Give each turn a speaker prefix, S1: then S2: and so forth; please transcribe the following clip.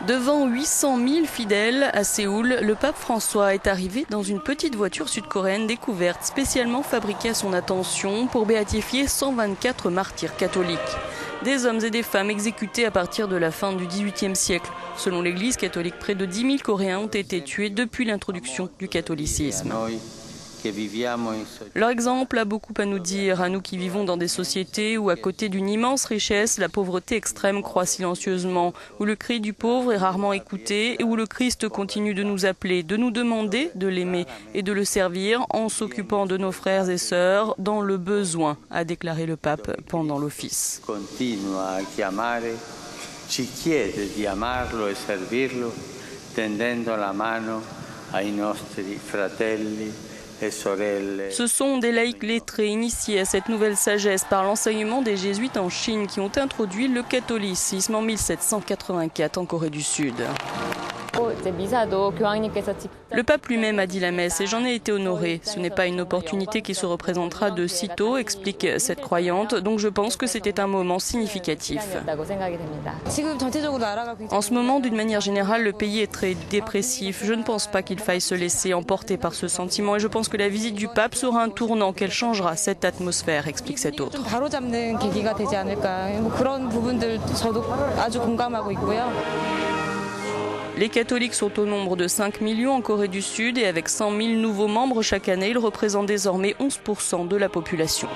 S1: Devant 800 000 fidèles à Séoul, le pape François est arrivé dans une petite voiture sud-coréenne découverte, spécialement fabriquée à son attention pour béatifier 124 martyrs catholiques. Des hommes et des femmes exécutés à partir de la fin du XVIIIe siècle. Selon l'Église catholique, près de 10 000 Coréens ont été tués depuis l'introduction du catholicisme. Leur exemple a beaucoup à nous dire, à nous qui vivons dans des sociétés où, à côté d'une immense richesse, la pauvreté extrême croît silencieusement, où le cri du pauvre est rarement écouté et où le Christ continue de nous appeler, de nous demander de l'aimer et de le servir en s'occupant de nos frères et sœurs dans le besoin, a déclaré le pape pendant l'office.
S2: Ci chiede di amarlo e servirlo, tendendo la mano ai nostri fratelli e sorelle.
S1: Ce sont des laïcs lettrés initiés à cette nouvelle sagesse par l'enseignement des jésuites en Chine qui ont introduit le catholicisme en 1784 en Corée du Sud. Le pape lui-même a dit la messe et j'en ai été honorée. Ce n'est pas une opportunité qui se représentera de sitôt, explique cette croyante, donc je pense que c'était un moment significatif. En ce moment, d'une manière générale, le pays est très dépressif. Je ne pense pas qu'il faille se laisser emporter par ce sentiment et je pense que la visite du pape sera un tournant, qu'elle changera cette atmosphère, explique cet autre. Les catholiques sont au nombre de 5 millions en Corée du Sud et avec 100 000 nouveaux membres chaque année, ils représentent désormais 11% de la population.